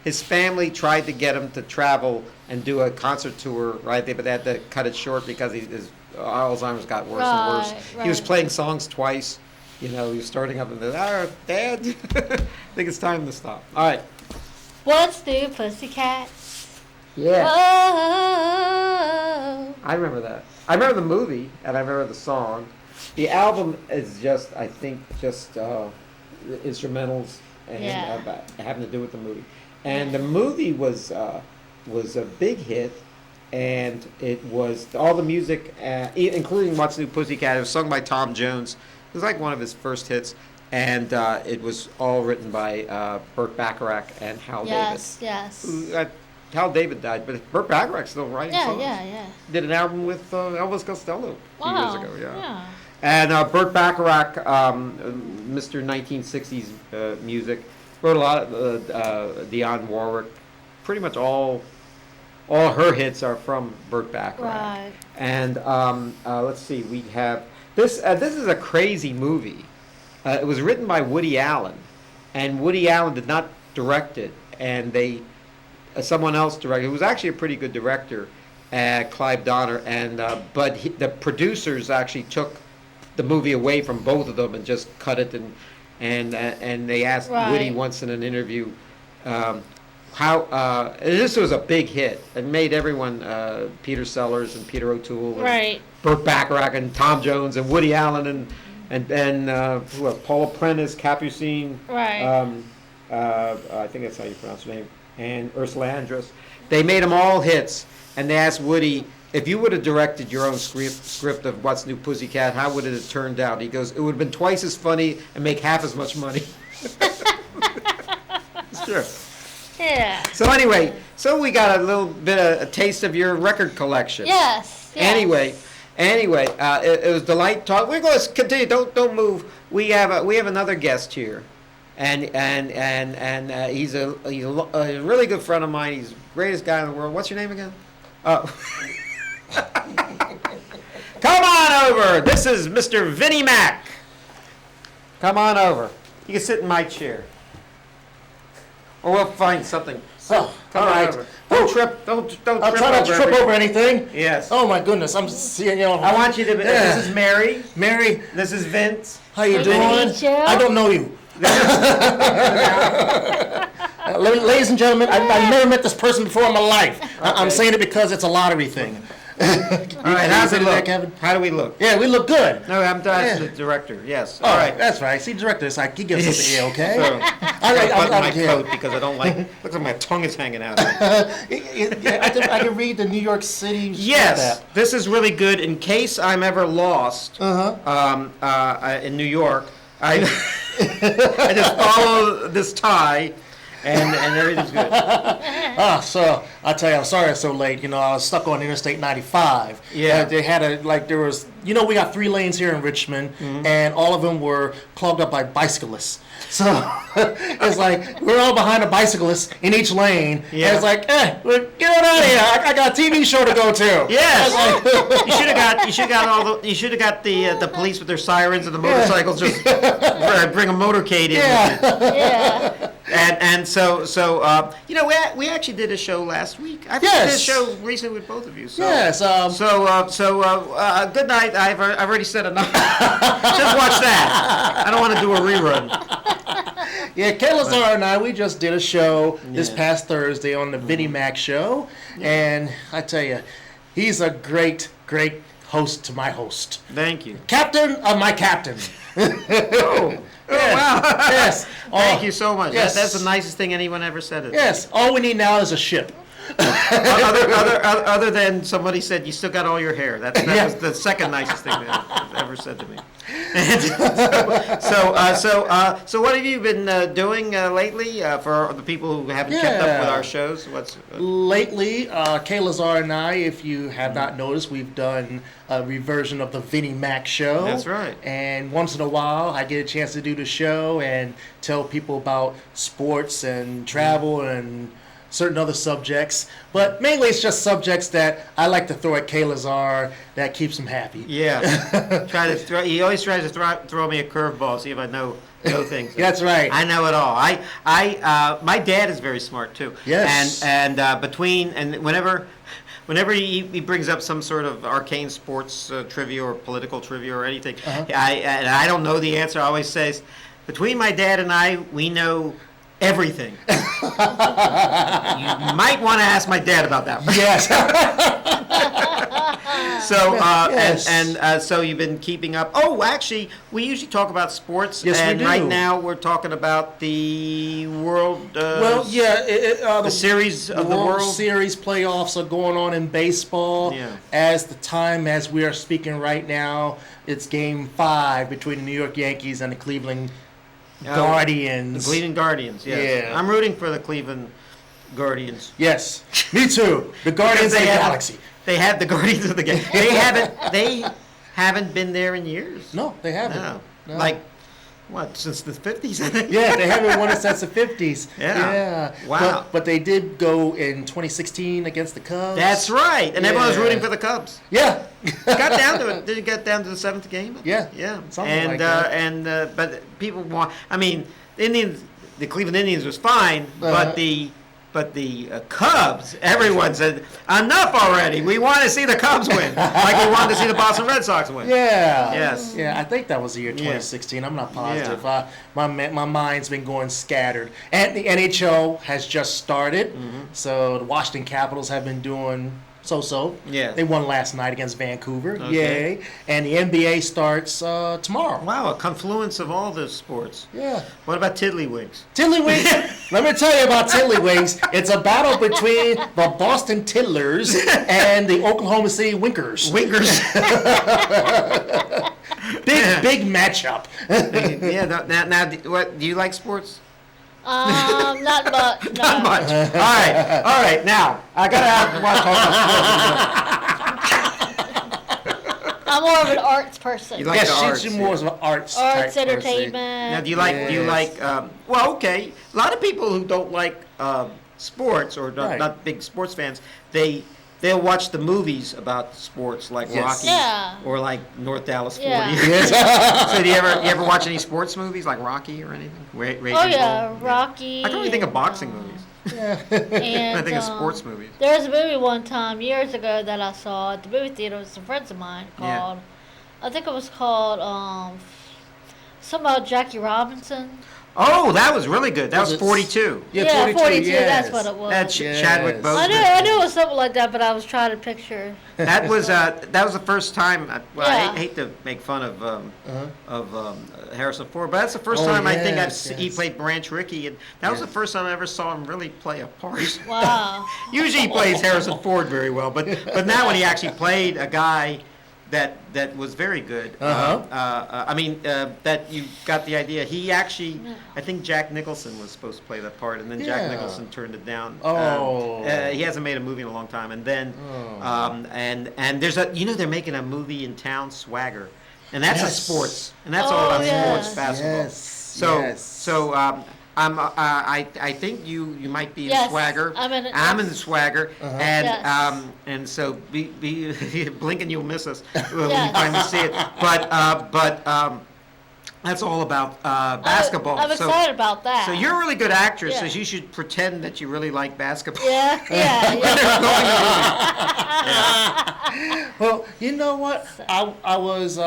his family tried to get him to travel and do a concert tour, right? But they had to cut it short because his Alzheimer's got worse and worse. Right, He was right. playing songs twice. He was starting up and then, Dad, I think it's time to stop. All right. What's new, Pussycats? Yeah. Oh. I remember that. I remember the movie, and I remember the song. The album is just, I think, instrumentals and having to do with the movie. And the movie was a big hit, and it was all the music, including What's New Pussycat. It was sung by Tom Jones. It was like one of his first hits, and it was all written by Burt Bacharach and Hal Yes, David. yes. Hal David died, but Burt Bacharach's still writing songs. Yeah. Did an album with Elvis Costello a few years ago, Yeah. And Burt Bacharach, Mr. 1960s music, wrote a lot of Dionne Warwick. Pretty much all her hits are from Burt Bacharach. Right. And let's see, we have this. This is a crazy movie. It was written by Woody Allen, and Woody Allen did not direct it, and someone else directed. It was actually a pretty good director, Clive Donner, and but the producers actually took the movie away from both of them and just cut it, and they asked Woody once in an interview, this was a big hit. It made everyone, Peter Sellers and Peter O'Toole, and Right. Burt Bacharach and Tom Jones and Woody Allen and who else? Paula Prentice, Capucine. Right. I think that's how you pronounce her name. And Ursula Andress. They made them all hits, and they asked Woody, if you would have directed your own script of What's New Pussycat, how would it have turned out? He goes, it would have been twice as funny and make half as much money. It's true. Yeah. So anyway, so we got a little bit of a taste of your record collection. Yes. Anyway, it was delight talk. We're going to continue. Don't move. We have another guest here, and he's a really good friend of mine. He's the greatest guy in the world. What's your name again? Oh. Come on over. This is Mr. Vinny Mac. Come on over. You can sit in my chair, or we'll find something. Oh, Come all on right. over. Don't trip. Don't I'll trip try not to trip everything. over anything. Yes. Oh my goodness, I'm seeing you. I want you to. Yeah. This is Mary. Mary, This is Vince. how you Nice to doing? meet you. I don't know you. Ladies and gentlemen, I've never met this person before in my life. I'm saying it because it's a lottery thing. All right. How's it look, Kevin? How do we look? Yeah, we look good. No, I'm Yeah. the director. Yes. All right, that's right. See, director, it's like he gives us the A, okay? So, All right, I button my yeah. coat because I don't like. Looks like my tongue is hanging out. I can read the New York City. Yes, this is really good. In case I'm ever lost in New York, I I just follow this tie, and everything's good. So I tell you, I'm sorry it's so late. You know, I was stuck on Interstate 95. Yeah. They had there was, we got 3 lanes here in Richmond, and all of them were clogged up by bicyclists. So it's like we're all behind a bicyclist in each lane. Yeah. And it's like, get on out of here! I got a TV show to go to. Yes, you should have got the police with their sirens and the motorcycles just bring a motorcade in. Yeah. Yeah. And so we actually did a show last week. I think we did a show recently with both of you. So, Yes. good night. I've already said enough. Just watch that. I don't want to do a rerun. Yeah, Kaye Lazar and I, we just did a show this Yeah. past Thursday on the Vinny Mac show, and I tell you, he's a great, great host to my host. Thank you. Captain of my captain. Oh, Yes. wow. Yes. Thank you so much. Yes. That's the nicest thing anyone ever said. Yes, all we need now is a ship. Other than somebody said you still got all your hair. That Yeah. was the second nicest thing that ever said to me. So what have you been doing lately for the people who haven't kept up with Yeah. our shows? Lately, Kaye Lazar and I, if you have not noticed, we've done a reversion of the Vinny Mac show. That's right. And once in a while, I get a chance to do the show and tell people about sports and travel and certain other subjects, but mainly it's just subjects that I like to throw at Kaye Lazar that keeps him happy. Yeah. He always tries to throw me a curveball, see if I know things. That's right. I know it all. My dad is very smart too. Yes. And whenever he brings up some sort of arcane sports trivia or political trivia or anything, and I don't know the answer, I always says, between my dad and I, we know everything. You might want to ask my dad about that one. Yes. So, Yes. so you've been keeping up. Oh, actually, we usually talk about sports. Yes, we and do. right now we're talking about the World. Well, yeah, the series of the World Series playoffs are going on in baseball. Yeah. As we are speaking right now, it's Game 5 between the New York Yankees and the Cleveland Guardians. The Cleveland Guardians. Yes. Yeah. I'm rooting for the Cleveland Guardians. Yes, me too. The Guardians of the Galaxy. They had the Guardians of the Galaxy. They haven't been there in years. No, they haven't. No. No. Like, what, since the 50s, I think? Yeah, they haven't won it since the 50s. Yeah. Wow. But they did go in 2016 against the Cubs. That's right. And everyone was Yeah. rooting for the Cubs. Yeah. Got down to it. Did it get down to the 7th game? Yeah. Yeah. Something like that. But people want. I mean, the Cleveland Indians was fine, but but the Cubs, everyone said, enough already. We want to see the Cubs win. Like we wanted to see the Boston Red Sox win. Yeah. Yes. Yeah, I think that was the year 2016. I'm not positive. Yeah. My mind's been going scattered. And the NHL has just started. So the Washington Capitals have been doing so. Yeah. They won last night against Vancouver. Okay. Yay. And the NBA starts tomorrow. Wow, a confluence of all the sports. Yeah. What about Tiddlywinks? Tiddlywinks. Let me tell you about Tiddlywinks. It's a battle between the Boston Tiddlers and the Oklahoma City Winkers. Winkers. Big matchup. Yeah. Now, what do you like sports? Not much. No. Not much. All right. Now I gotta want to talk about sports. I'm more of an arts person. You like the arts, she's more of an arts Arts, type entertainment. Now, do you like? Well, okay. A lot of people who don't like sports or not big sports fans, they'll watch the movies about sports like Rocky or like North Dallas 40. Yeah. So do you ever watch any sports movies like Rocky or anything? Rocky. I can only think of boxing movies. And I think of sports movies. There was a movie one time years ago that I saw at the movie theater with some friends of mine called, I think it was called something about Jackie Robinson. Oh, that was really good. That was 42. Yeah, 42. Yes. That's what it was. That's Chadwick Boseman. I knew it was something like that, but I was trying to picture. That was the first time. Well, Yeah. I hate to make fun of Harrison Ford, but that's the first time I think he played Branch Rickey, and that was the first time I ever saw him really play a part. Wow. Usually he plays Harrison Ford very well, but now when he actually played a guy that was very good. That you got the idea. He actually, I think Jack Nicholson was supposed to play that part, and then Jack Nicholson turned it down. He hasn't made a movie in a long time, and then and there's they're making a movie in town, Swagger, and that's a sports, and that's all about sports, basketball. So I think you might be in Swagger. I'm in the Swagger, and so be blink and you'll miss us when you finally see it. But that's all about basketball. I'm excited about that. So you're a really good actress, so you should pretend that you really like basketball. Yeah. Well, you know what? I was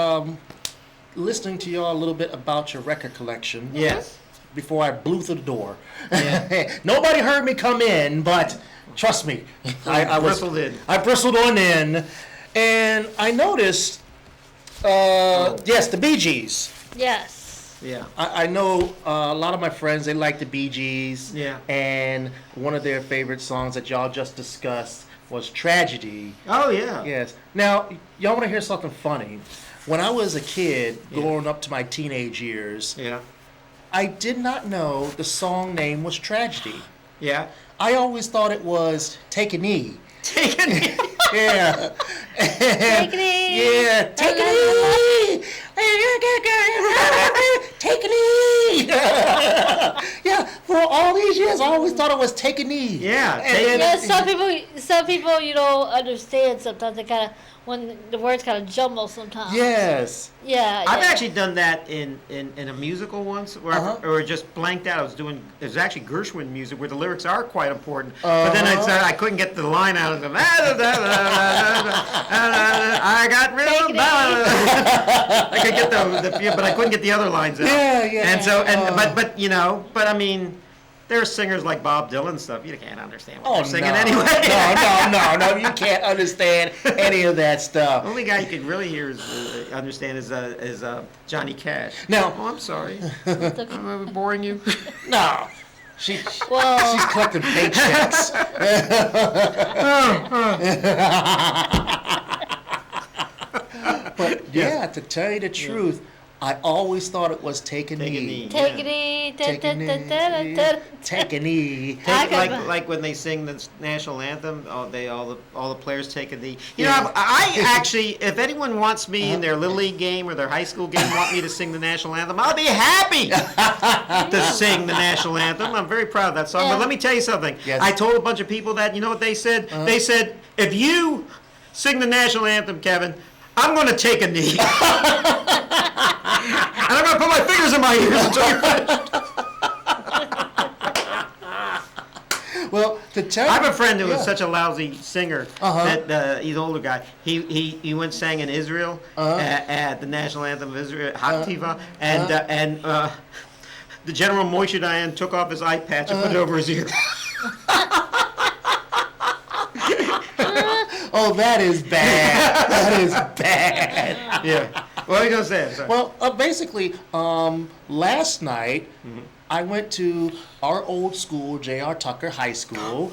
listening to y'all a little bit about your record collection. Yes. Before I blew through the door. Nobody heard me come in, but trust me, I bristled in. I bristled on in, and I noticed, the Bee Gees. Yes. Yeah. I know a lot of my friends, they like the Bee Gees. Yeah. And one of their favorite songs that y'all just discussed was Tragedy. Oh, yeah. Yes. Now, y'all want to hear something funny? When I was a kid, growing up to my teenage years, I did not know the song name was Tragedy. Yeah. I always thought it was Take a Knee. Take a Knee. Yeah. Take a knee. Yeah. Take a knee. Take a knee. Yeah. For all these years, I always thought it was Take a Knee. Yeah. Some people you don't understand sometimes. They kind of when the words kind of jumble sometimes. Yes. Yeah. I've actually done that in a musical once, where just blanked out. It was actually Gershwin music where the lyrics are quite important, but then I couldn't get the line out of them. I got real bad. I could get the but I couldn't get the other lines out. Yeah. And but I mean, there are singers like Bob Dylan and stuff. You can't understand what they're singing anyway. No, you can't understand any of that stuff. The only guy you can really understand is Johnny Cash. Now, I'm sorry. Am I boring you? No. She's collecting paychecks. But to tell you the truth, I always thought it was Take a Knee. Take a knee. Take a knee. Take a knee. Like when they sing the national anthem, all the players take a knee. I actually, if anyone wants me in their little league game or their high school game, want me to sing the national anthem, I'll be happy to sing the national anthem. I'm very proud of that song. But let me tell you something. Yes. I told a bunch of people that. You know what they said? They said, if you sing the national anthem, Kevin, I'm going to take a knee. And I'm going to put my fingers in my ears until you're finished. Well, to tell you. I have a friend who was Yeah. such a lousy singer that he's an older guy. He went and sang in Israel at the national anthem of Israel, Haktiva, and the General Moshe Dayan took off his eye patch and put it over his ear. Oh, that is bad. That is bad. Yeah. What are you gonna say? I'm sorry. Well, basically, last night I went to our old school, J.R. Tucker High School.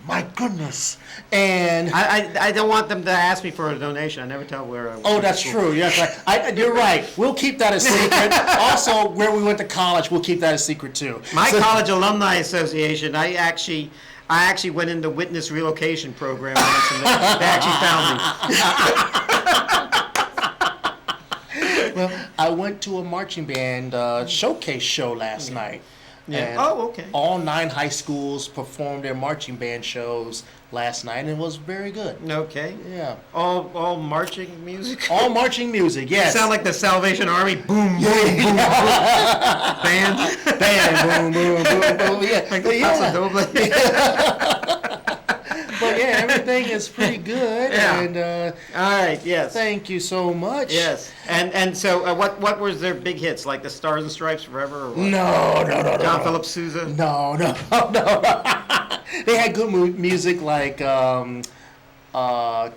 My goodness! And I don't want them to ask me for a donation. I never tell where I went. oh, that's true. Yes, you're right. We'll keep that a secret. Also, where we went to college, we'll keep that a secret too. My college alumni association. I actually went into witness relocation program once, and they actually found me. Well, I went to a marching band showcase show last night. Yeah. And Oh, okay. All 9 high schools performed their marching band shows last night, and it was very good. Okay. Yeah. All marching music. All marching music, yes. Sound like the Salvation Army. Boom, boom, boom, boom. Band. Bam, boom, boom, boom, boom. Yeah. Like the Paso Doble. But yeah, everything is pretty good. Yeah. And All right. Yes. thank you so much. Yes. And so what was their big hits, like the Stars and Stripes Forever? Or what? No. John Philip Sousa. No. They had good music like Carmen. Oh,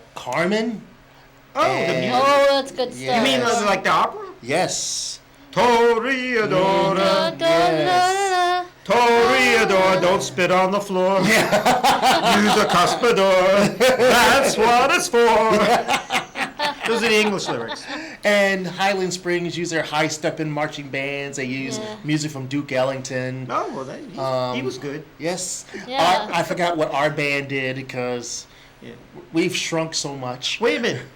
the And- music. Oh, that's good stuff. Yeah. You mean like the opera? Yes. Toreadora, Yes. Toreador, don't spit on the floor. Use a cuspidor. That's what it's for. Those are the English lyrics. And Highland Springs use their high-stepping marching bands. They use music from Duke Ellington. Oh, well, he was good. Yes. Yeah. I forgot what our band did because Yeah. we've shrunk so much. Wait a minute.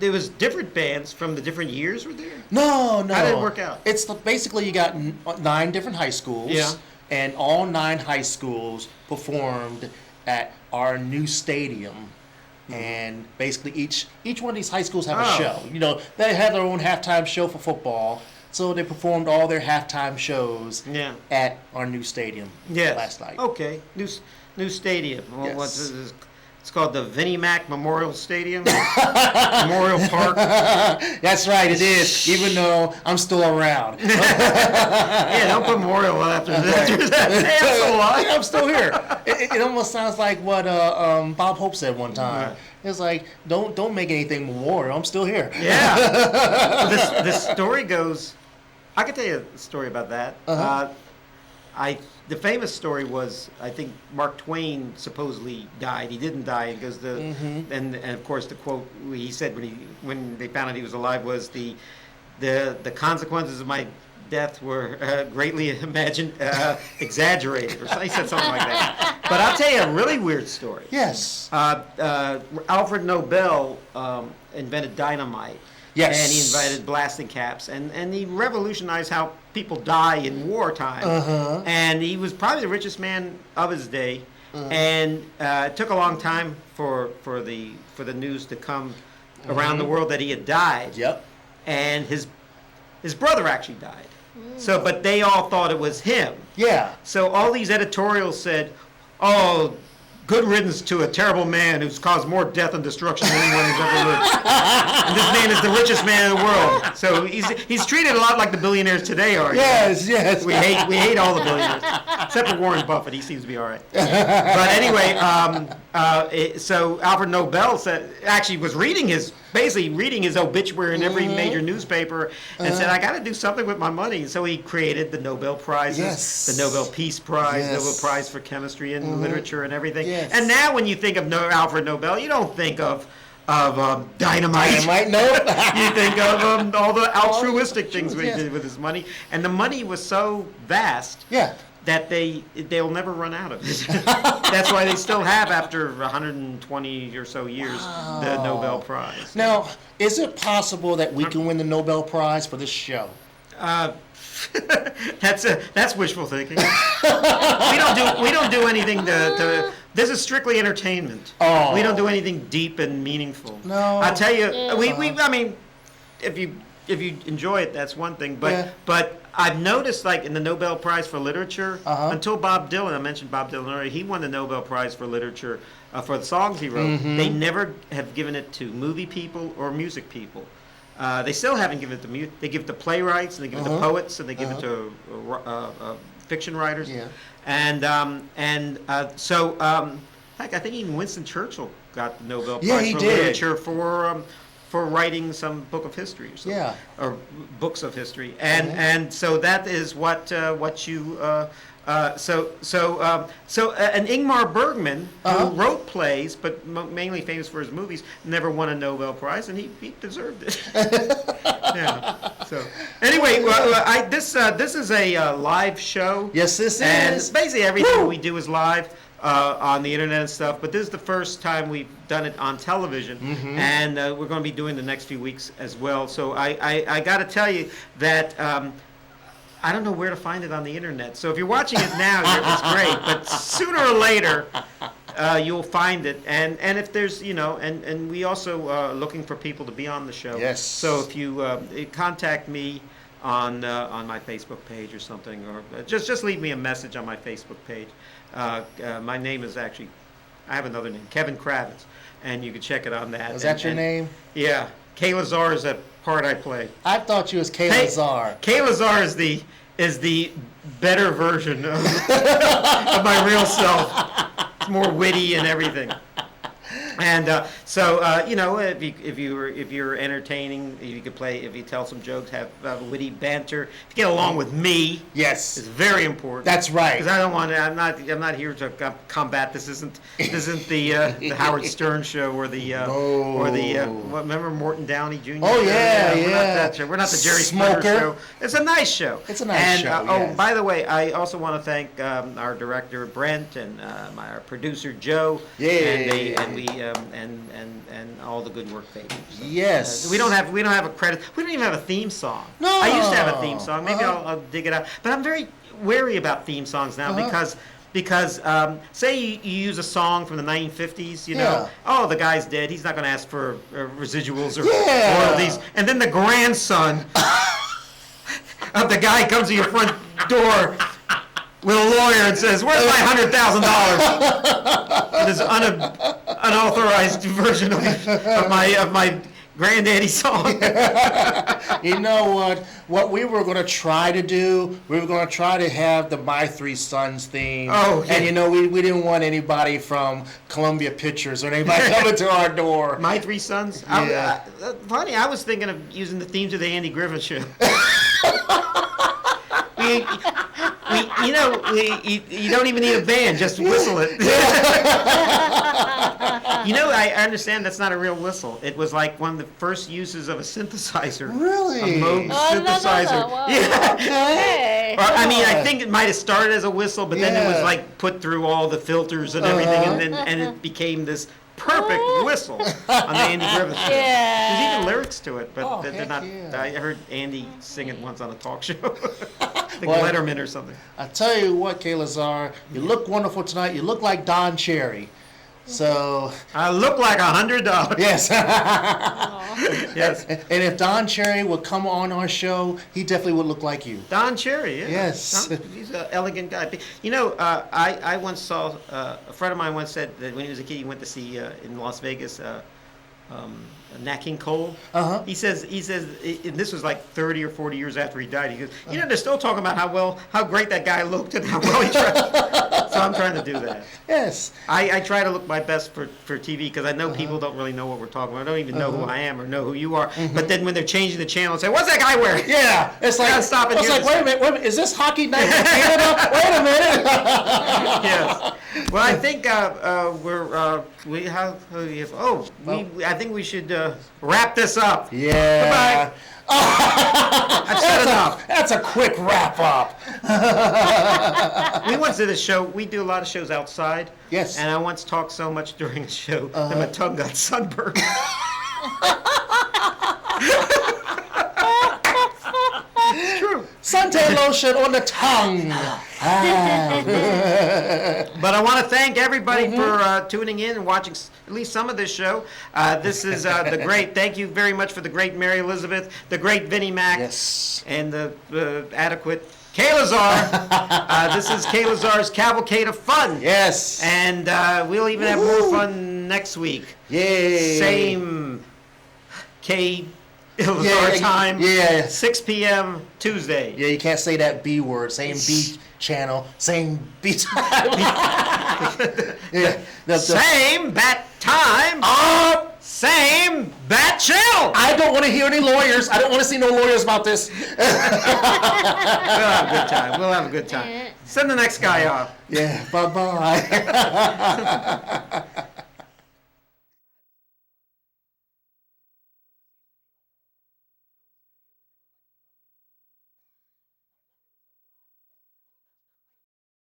There was different bands from the different years were there? No. How did it work out? It's basically you got 9 different high schools. Yeah. And all 9 high schools performed at our new stadium. And basically each one of these high schools have a Oh. show. You know, they have their own halftime show for football. So they performed all their halftime shows Yeah. at our new stadium Yes. last night. Okay. New stadium. Well, Yes. what's this? It's called the Vinny Mac Memorial Stadium. Memorial Park. That's right, it is, even though I'm still around. Yeah, don't put Memorial after that. Hey, I'm still alive. I'm still here. It almost sounds like what Bob Hope said one time. Right. It's like, don't make anything memorial. I'm still here. Yeah. Well, this story goes. I could tell you a story about that. The famous story was, I think Mark Twain supposedly died. He didn't die. It goes the and of course the quote he said when they found out he was alive was the consequences of my death were greatly exaggerated, or he said something like that. But I'll tell you a really weird story. Yes. Alfred Nobel invented dynamite. Yes. And he invented blasting caps, and he revolutionized how people die in wartime. And he was probably the richest man of his day. And it took a long time for the news to come around the world that he had died. Yep. And his brother actually died. So, but they all thought it was him. Yeah. So all these editorials said, "Oh, good riddance to a terrible man who's caused more death and destruction than anyone who's ever lived." And this man is the richest man in the world. So he's treated a lot like the billionaires today are. Yes. We hate all the billionaires, except for Warren Buffett. He seems to be all right. But anyway, so Alfred Nobel was reading his obituary in every major newspaper and said, "I got to do something with my money." So he created the Nobel Prizes, Yes. the Nobel Peace Prize, Yes. Nobel Prize for Chemistry and Literature and everything. Yes. And now when you think of Alfred Nobel, you don't think of dynamite. Dynamite, nope. You think of all the altruistic things he Yes. did with his money, and the money was so vast Yeah. that they'll never run out of it. That's why they still have, after 120 or so years, the Nobel Prize. Now, is it possible that we can win the Nobel Prize for this show? That's wishful thinking. We don't do anything to. This is strictly entertainment. We don't do anything deep and meaningful. No. I tell you, Yeah. I mean, if you enjoy it, that's one thing. But Yeah. but I've noticed, like in the Nobel Prize for Literature, Uh-huh. until Bob Dylan, I mentioned Bob Dylan earlier, he won the Nobel Prize for Literature for the songs he wrote. Mm-hmm. They never have given it to movie people or music people. They still haven't given it to They give it to playwrights, and they give it to poets, and they give it to fiction writers. Yeah. And so heck, I think even Winston Churchill got the Nobel Yeah, Prize he for did. Literature for writing some book of history or something. Yeah. Or books of history. And so that is what you and Ingmar Bergman, Uh-huh. who wrote plays but mainly famous for his movies, never won a Nobel Prize, and he deserved it. Yeah. So anyway, this is a live show. Yes, this And is. basically everything Woo! we do is live on the internet and stuff. But this is the first time we've done it on television, and we're going to be doing the next few weeks as well. So I got to tell you that. I don't know where to find it on the internet. So if you're watching it now, it's great. But sooner or later, you'll find it. And if there's, and we also looking for people to be on the show. Yes. So if you contact me on my Facebook page or something, or just leave me a message on my Facebook page. My name is actually, I have another name, Kevin Kravitz, and you can check it on that. Is that your name? Yeah. Kaye Lazar is that part I play. I thought you was Kaye Lazar. Kaye Lazar is the better version of my real self. It's more witty and everything. And if you're entertaining, you could play. If you tell some jokes, have witty banter. If you get along with me, Yes. it's very important. That's right. Because I don't want. I'm not here to combat. This isn't the Howard Stern show or the remember Morton Downey Jr. Oh, yeah, We're not yeah. that show. We're not the Jerry Springer Smoker. show. It's a nice show. It's a nice and, show, Oh, yes. by the way, I also want to thank our director Brent and our producer Joe. Yay. And all the good work they do. So, Yes. we don't have a credit. We don't even have a theme song. No. I used to have a theme song. Maybe Uh-huh. I'll dig it out. But I'm very wary about theme songs now Uh-huh. because say you use a song from the 1950s, Yeah. oh, the guy's dead. He's not going to ask for residuals or Yeah. royalties. And then the grandson of the guy comes to your front door with a lawyer and says, "Where's my $100,000?" With his unauthorized version of my granddaddy song. You know what? What we were going to try to do, we were going to try to have the My Three Sons theme. Oh, yeah. And we didn't want anybody from Columbia Pictures or anybody coming to our door. My Three Sons. Yeah. Funny, I was thinking of using the themes of the Andy Griffith Show. You don't even need a band, just whistle it. I understand that's not a real whistle. It was like one of the first uses of a synthesizer. Really? A Moog Oh, synthesizer. no. Wow. Yeah. Okay. Or, I think it might have started as a whistle, but then it was Yeah. like put through all the filters and everything, and it became this perfect whistle on the Andy Griffith Show. Yeah. There's even lyrics to it, but Oh, they're heck not. yeah. I heard Andy sing it once on a talk show, like Well, Letterman or something. I tell you what, Kaye Lazar, you look wonderful tonight. You look like Don Cherry. So, I look like $100. yes. Yes. And if Don Cherry would come on our show, he definitely would look like you. Don Cherry, yeah. Yes. He's an elegant guy. I once saw, a friend of mine once said that when he was a kid, he went to see in Las Vegas Nat King Cole. Uh-huh. He says, and this was like 30 or 40 years after he died. He goes, they're still talking about how great that guy looked and how well he dressed. So I'm trying to do that. Yes. I try to look my best for TV because I know people don't really know what we're talking about. I don't even know who I am or know who you are. But then when they're changing the channel and say, "What's that guy wearing?" Yeah. It's like, Gotta stop it it's here. like wait a minute. Is this Hockey Night in Canada? Wait a minute. Yes. Well, I think I think we should wrap this up. Yeah. Goodbye. I've said enough. That's a quick wrap up. We once did a show. We do a lot of shows outside. Yes. And I once talked so much during a show that my tongue got sunburned. It's true. Suntan lotion on the tongue. But I want to thank everybody for tuning in and watching at least some of this show. This is the great, thank you very much for the great Mary Elizabeth, the great Vinny Mac, Yes. and the adequate Kaye Lazar. This is Kaye Lazar's Cavalcade of Fun. Yes. And we'll even have more fun next week. Yay. Same Kaye Lazar time, Yeah. 6 p.m. Tuesday. Yeah, you can't say that B word. Same B channel. Same B time. Yeah. Same bat time. Same bat chill. I don't want to hear any lawyers. I don't want to see no lawyers about this. We'll have a good time. We'll have a good time. Send the next guy off. Yeah. Bye-bye.